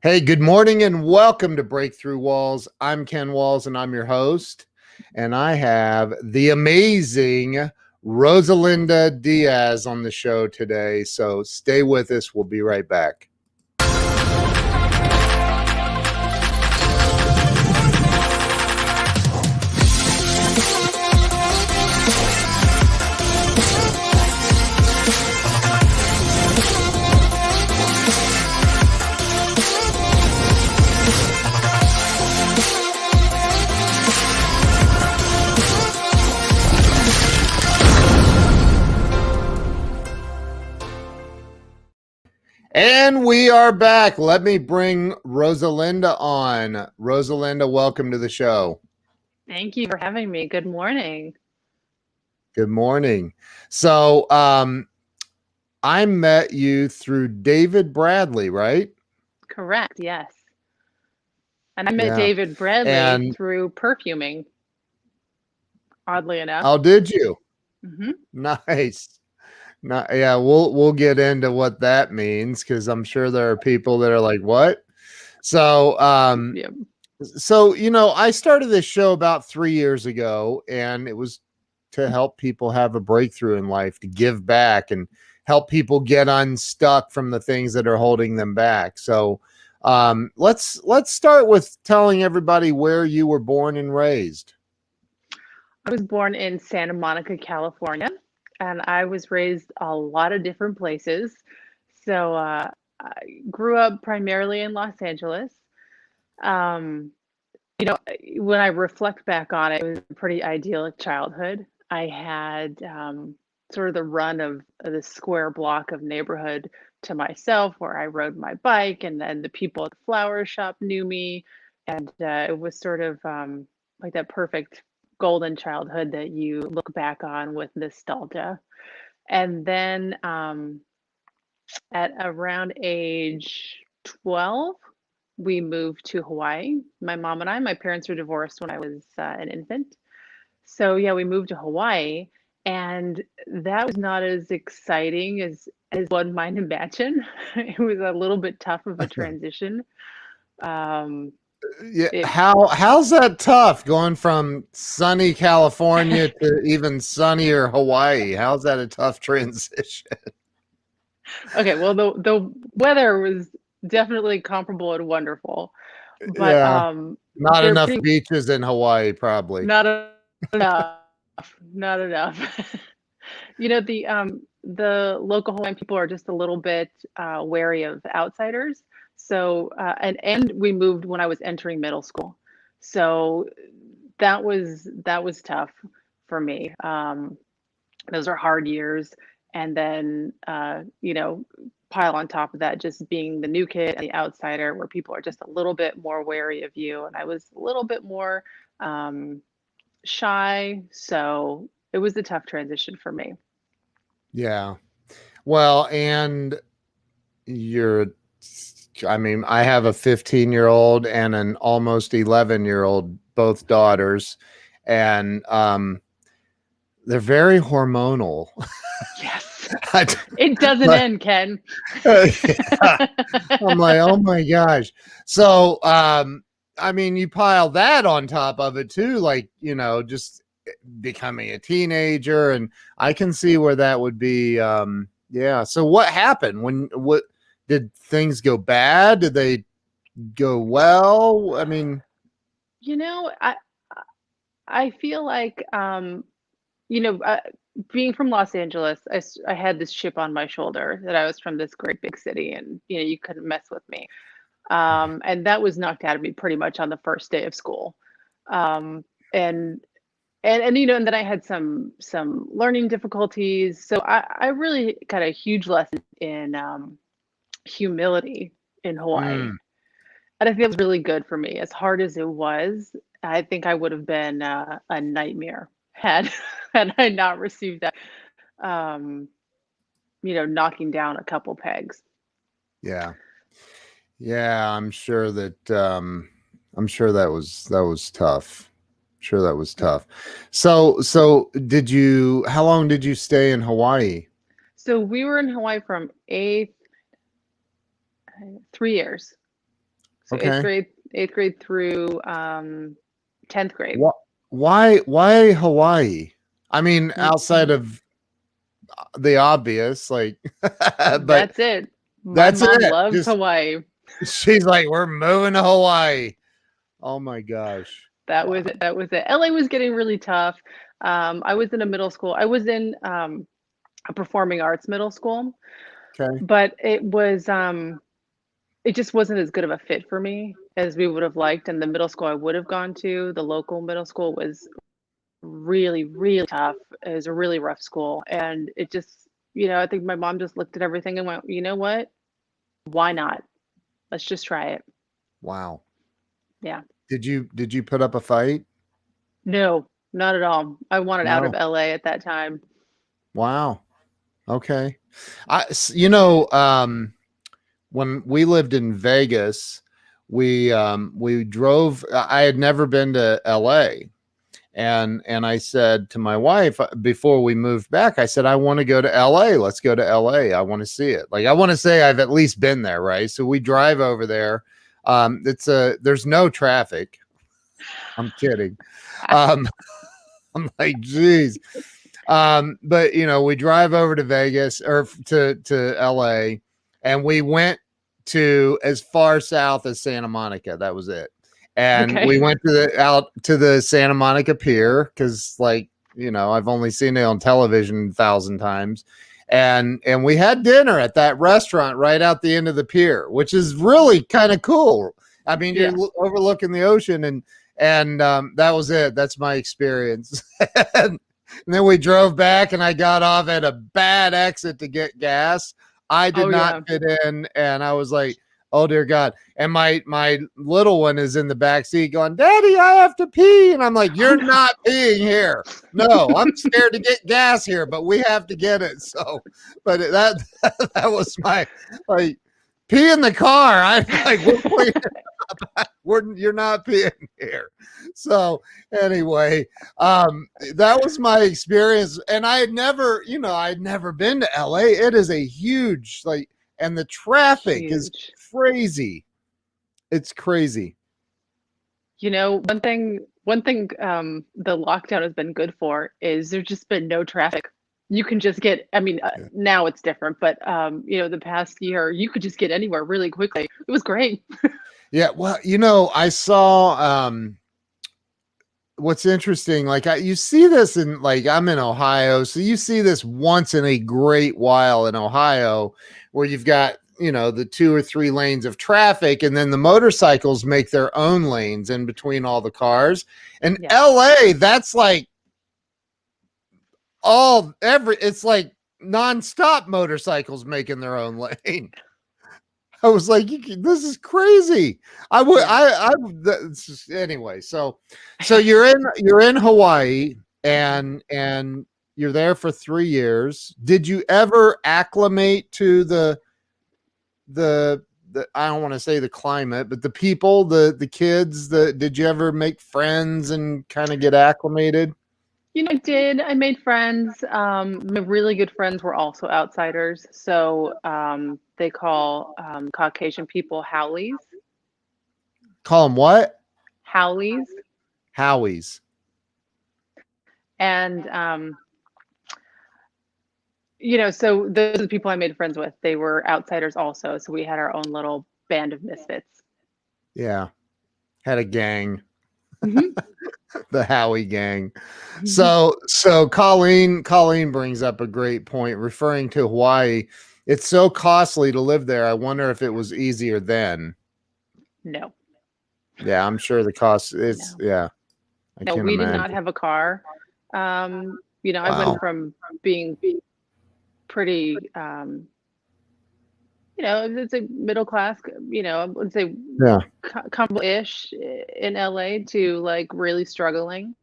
Hey, good morning and welcome to Breakthrough Walls. I'm Ken Walls and I'm your host. And I have the amazing RosaLinda Diaz on the show today. So stay with us. We'll be right back. And we are back. Let me bring RosaLinda on. RosaLinda, welcome to the show. Thank you for having me. Good morning. Good morning. So I met you through David Bradley, right? Correct, yes. And I met David Bradley through perfuming, oddly enough. Oh, did you? Mm-hmm. Nice. Yeah, we'll get into what that means because I'm sure there are people that are like, what? So so I started this show about 3 years ago, and it was to help people have a breakthrough in life, to give back and help people get unstuck from the things that are holding them back. So let's start with telling everybody where you were born and raised. I was born in Santa Monica, California, and I was raised a lot of different places. So I grew up primarily in Los Angeles. Um, when I reflect back on it, it was a pretty idyllic childhood. I had sort of the run of the square block of neighborhood to myself where I rode my bike, and then the people at the flower shop knew me. And it was sort of like that perfect golden childhood that you look back on with nostalgia. And then at around age 12, we moved to Hawaii. My mom and my parents were divorced when I was an infant. So yeah, we moved to Hawaii, and that was not as exciting as one might imagine. It was a little bit tough of a transition. How's that tough going from sunny California to even sunnier Hawaii? How's that a tough transition? Okay, well the weather was definitely comparable and wonderful, but not enough beaches in Hawaii, probably. Not enough. Not enough. The local Hawaiian people are just a little bit wary of outsiders. So and we moved when I was entering middle school, so that was tough for me. Those are hard years, and then pile on top of that just being the new kid and the outsider, where people are just a little bit more wary of you, and I was a little bit more shy, so it was a tough transition for me. Yeah. Well, and I have a 15-year-old and an almost 11-year-old, both daughters, and they're very hormonal. Yes. It doesn't end, Ken. Yeah. I'm like, oh my gosh. So you pile that on top of it too, like, just becoming a teenager, and I can see where that would be. So what happened? What did things go bad? Did they go well? I feel like being from Los Angeles, I had this chip on my shoulder that I was from this great big city, and you couldn't mess with me. And that was knocked out of me pretty much on the first day of school. And then I had some learning difficulties. So I really got a huge lesson in humility in Hawaii. And I feel it was really good for me. As hard as it was, I think I would have been a nightmare had I not received that knocking down a couple pegs. Yeah. I'm sure that was tough. Sure, that was tough. So how long did you stay in Hawaii? So we were in Hawaii from 3 years. So Okay. eighth grade through 10th grade. Why Hawaii? I mean, outside Mm, of the obvious, like, but That's it. My that's mom it. loves Just Hawaii. she's like, we're moving to Hawaii. Oh my gosh. That Wow. was it. That was it. LA was getting really tough. I was in a middle school. I was in a performing arts middle school, Okay. but it just wasn't as good of a fit for me as we would have liked. And the middle school I would have gone to, the local middle school, was really, really tough. It was a really rough school. And it just, I think my mom just looked at everything and went, you know what? Why not? Let's just try it. Wow. Yeah. Did you put up a fight? No, not at all. I wanted out of No. LA at that time. Wow. Okay. When we lived in Vegas, we drove. I had never been to LA, and I said to my wife before we moved back, I said, I want to go to LA. Let's go to LA. I want to see it. Like, I want to say I've at least been there, right? So we drive over there. There's no traffic. I'm kidding. Um, I'm like, geez. But we drive over to Vegas or to LA, and we went to as far south as Santa Monica. That was it. And we Okay. went out to the Santa Monica Pier because, like, I've only seen it on television 1,000 times. And we had dinner at that restaurant right out the end of the pier, which is really kind of cool. I mean, you're Yeah. overlooking the ocean, and that was it. That's my experience. And then we drove back, and I got off at a bad exit to get gas. I did Oh not yeah. fit in, and I was like, "Oh dear God!" And my little one is in the back seat going, "Daddy, I have to pee," and I'm like, Oh "You're no. not peeing here. No, I'm scared to get gas here, but we have to get it." So, but that was my, like, pee in the car. I like you're not peeing here. So anyway, that was my experience, and I'd never been to LA. It is a huge, like, and the traffic is Huge. crazy. It's crazy. One thing the lockdown has been good for is there's just been no traffic. You can just get, I mean, Yeah. now it's different, but the past year you could just get anywhere really quickly. It was great. Yeah, well, I saw what's interesting, like, you see this in, like, I'm in Ohio, so you see this once in a great while in Ohio, where you've got the 2 or 3 lanes of traffic, and then the motorcycles make their own lanes in between all the cars. In Yeah. LA, that's like it's like nonstop motorcycles making their own lane. I was like, this is crazy. I would, Yeah. anyway. So you're in Hawaii, and you're there for 3 years. Did you ever acclimate to the I don't want to say the climate, but the people, the kids? Did you ever make friends and kind of get acclimated? I did. I made friends. My really good friends were also outsiders. So they call Caucasian people Howlies. Call them what? Howlies. Howies. And so those are the people I made friends with. They were outsiders also. So we had our own little band of misfits. Yeah, had a gang. Hmm. The Howie gang. So Colleen brings up a great point referring to Hawaii. It's so costly to live there. I wonder if it was easier then. No, Yeah, I'm sure the cost it's no, yeah, I no. can't We did not imagine. have a car. I went Wow. from being pretty, it's a middle class, I would say Yeah. comfortable-ish in LA to like really struggling.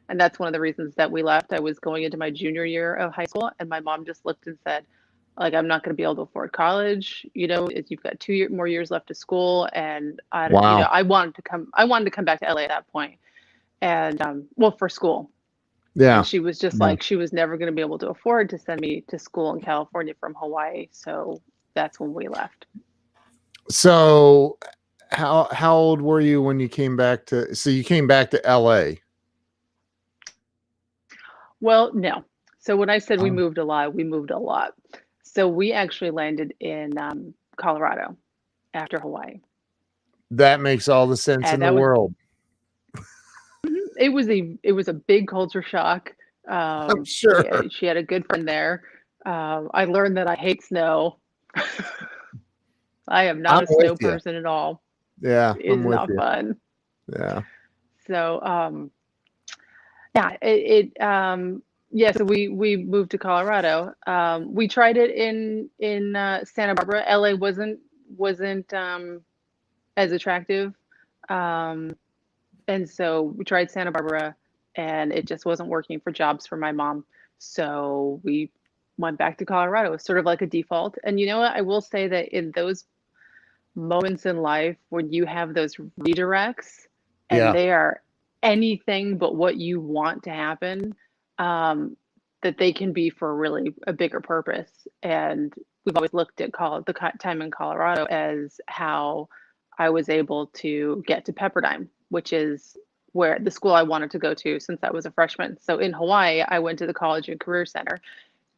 And that's one of the reasons that we left. I was going into my junior year of high school, and my mom just looked and said, like, I'm not going to be able to afford college. You've got more years left of school, and Wow. I wanted to come back to LA at that point, and well, for school. And Yeah. she was just Yeah. like, she was never going to be able to afford to send me to school in California from Hawaii. So that's when we left. So how old were you when you came back to? So you came back to LA? Well, no. So when I said Oh, we moved a lot. So we actually landed in Colorado after Hawaii, that makes all the sense in and the that was world. it was a big culture shock. I'm sure. She had a good friend there. I learned that I hate snow. I am not I'm a with snow you. person at all. Yeah, It I'm is with not you. fun. Yeah. So yeah, yeah, so we moved to Colorado. We tried it in Santa Barbara. LA wasn't as attractive. Um, and so we tried Santa Barbara and it just wasn't working for jobs for my mom. So we went back to Colorado. It was sort of like a default. And you know what? I will say that in those moments in life when you have those redirects and Yeah. they are anything but what you want to happen, um, that they can be for really a bigger purpose. And we've always looked at time in Colorado as how I was able to get to Pepperdine, which is where the school I wanted to go to since I was a freshman. So in Hawaii, I went to the College and Career Center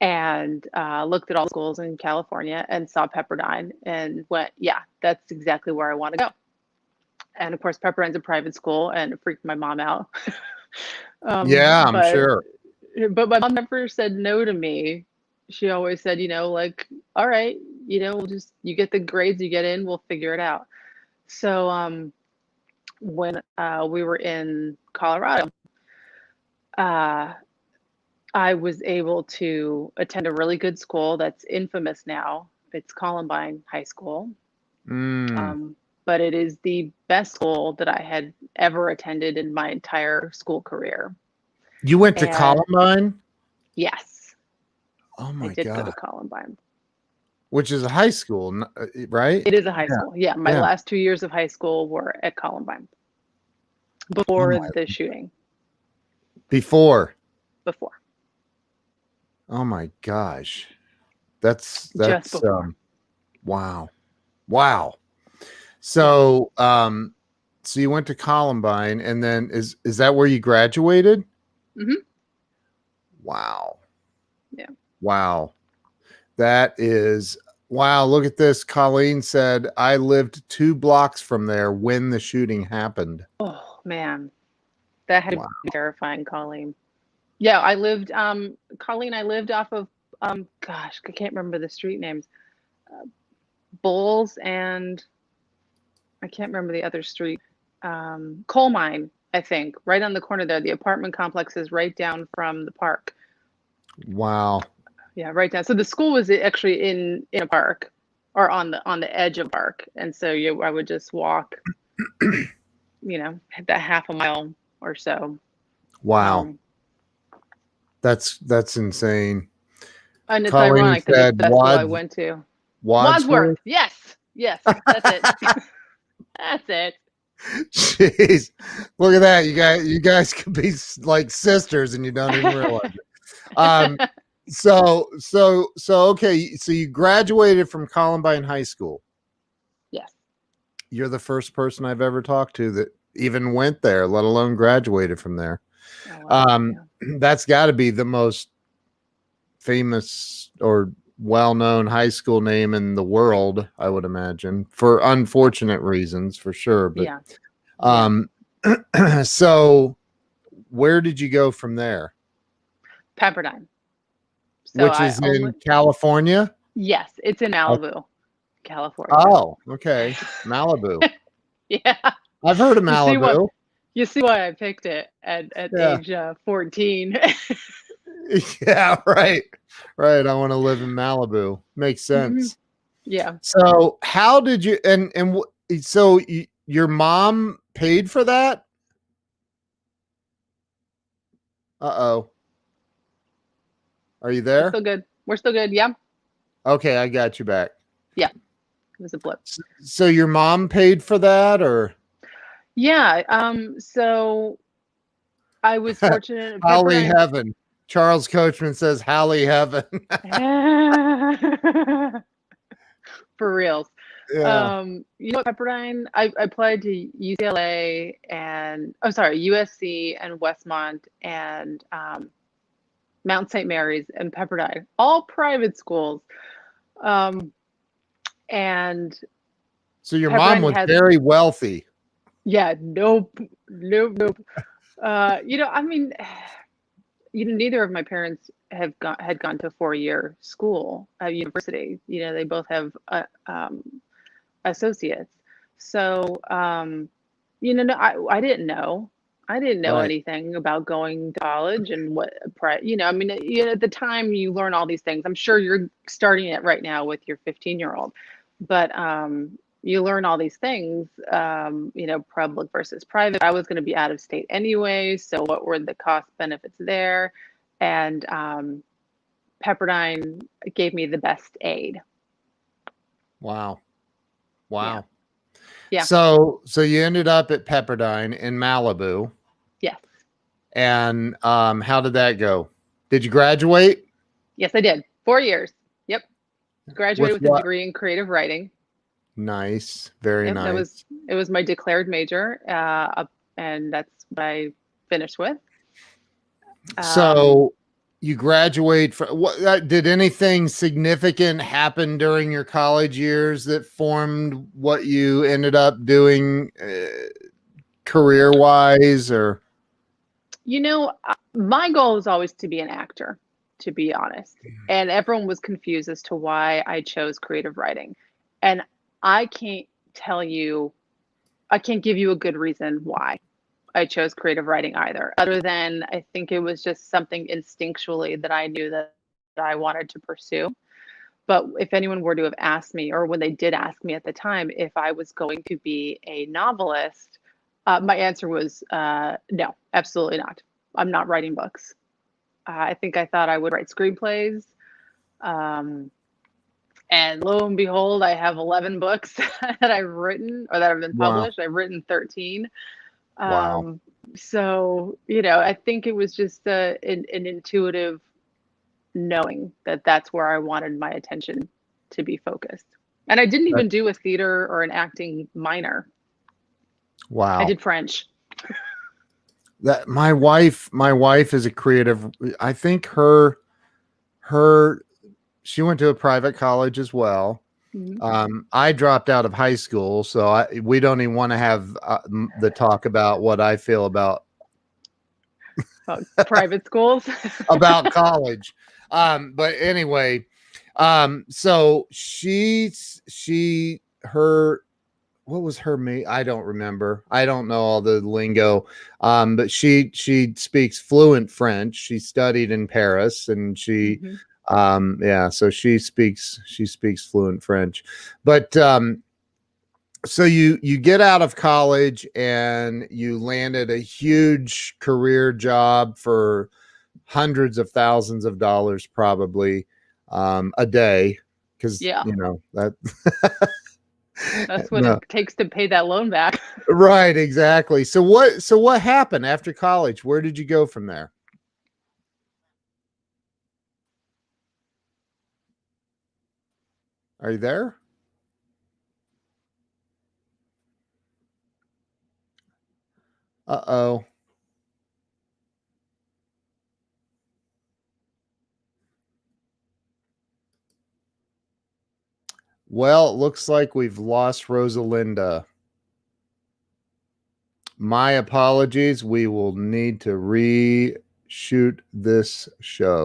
and looked at all the schools in California and saw Pepperdine and went, yeah, that's exactly where I want to go. And of course, Pepperdine's a private school and it freaked my mom out. Yeah, I'm But sure. my mom never said no to me. She always said, you know, like, all right, you know, we'll just you get the grades you get in, we'll figure it out. So when we were in Colorado, uh, I was able to attend a really good school that's infamous now. It's Columbine High School. Mm. Um, but it is the best school that I had ever attended in my entire school career. You went to And Columbine? yes, Oh I my did go God. to Columbine. Which is a high school, right? It is a high Yeah. school. Yeah, my Yeah. last 2 years of high school were at Columbine Oh before my. the shooting. Before. Before, Oh my gosh. just That's before. wow. Wow. Yeah. So you went to Columbine and then is that where you graduated? Hmm. Wow. Yeah. Wow. That is wow. Look at this. Colleen said I lived 2 blocks from there when the shooting happened. Oh man, that had to Wow. be terrifying, Colleen. Yeah, I lived, Colleen, I lived off of, gosh, I can't remember the street names. Bulls and I can't remember the other street. Coal Mine, I think, right on the corner there. The apartment complex is right down from the park. Wow. Yeah, right down. So the school was actually in a park or on the edge of park, and so I would just walk, you know, that half a mile or so. Wow. Um, That's insane. and it's Colleen ironic that it's said the school I went to. Wadsworth. Wadsworth. Yes, yes, that's it. That's it. Jeez. Look at that. You guys could be like sisters and you don't even realize it. Um so okay, so you graduated from Columbine High School. Yes. You're the first person I've ever talked to that even went there, let alone graduated from there. Oh wow. Um, Yeah. that's got to be the most famous or well-known high school name in the world, I would imagine, for unfortunate reasons, for sure. But Yeah. Yeah. um, so where did you go from there? Pepperdine. So Which I is only in California? yes, it's in Oh, Malibu, California. oh, okay, Malibu. Yeah. I've heard of You see what Malibu. you see why I picked it at Yeah, age 14. yeah, right, right. I want to live in Malibu. Makes Mhm. sense. Yeah. So how did you so your mom paid for that? Uh-oh. Are you We're there? still good. We're still good. Yeah. Okay, I got you back. Yeah. It was a blip. So your mom paid for that or Yeah. So I was fortunate. Holly Pepperdine. Heaven? Charles Coachman says Holly Heaven. For reals. Yeah. You know, Pepperdine, I applied to UCLA and, oh, sorry, USC and Westmont and Mount St. Mary's and Pepperdine, all private schools. Um, and So your mom Pepperdine was had, very wealthy. yeah, nope, nope, nope. You know, I mean, you know, neither of my parents had gone to a 4-year school, university. You know, they both have associates. So, you know, no, I didn't know. I didn't know Right. anything about going to college and what, you know, I mean, you know, at the time you learn all these things. I'm sure you're starting it right now with your 15-year-old, but you learn all these things, you know, public versus private. I was going to be out of state anyway, so what were the cost benefits there? And Pepperdine gave me the best aid. Wow. Yeah. Wow. Yeah. So you ended up at Pepperdine in Malibu. Yes. And how did that go? Did you graduate? Yes, I did. 4 years. Yep. With Graduated with a what? degree in creative writing. Nice. Very Yep, nice. it was my declared major, and that's what I finished with. Um, So you graduate from what did anything significant happen during your college years that formed what you ended up doing career wise or you know, my goal was always to be an actor, to be honest. And everyone was confused as to why I chose creative writing. And I can't tell you, I can't give you a good reason why I chose creative writing either, other than I think it was just something instinctually that I knew that I wanted to pursue. But if anyone were to have asked me, or when they did ask me at the time, if I was going to be a novelist, my answer was no, absolutely not. I'm not writing books. I think I thought I would write screenplays. Um, and lo and behold, I have 11 books that I've written or that have been wow. published. I've written 13. Wow. Um, so, you know, I think it was just an intuitive knowing that that's where I wanted my attention to be focused. And I didn't even do a theater or an acting minor. I Wow. did French. That my wife is a creative. I think her she went to a private college as well. Mhm. I dropped out of high school, so we don't even want to have the talk about what I feel Private schools. about college. But anyway, so her what was her I don't remember. I don't know all the lingo. But she speaks fluent French. She studied in Paris and Mhm. yeah, so she speaks fluent French. But so you get out of college and you landed a huge career job for hundreds of thousands of dollars probably a day because Yeah, that that's what no. it takes to pay that loan back. Right, exactly. So what happened after college? Where did you go from there? Are you there? Uh-oh. Well, it looks like we've lost RosaLinda. My apologies. We will need to reshoot this show.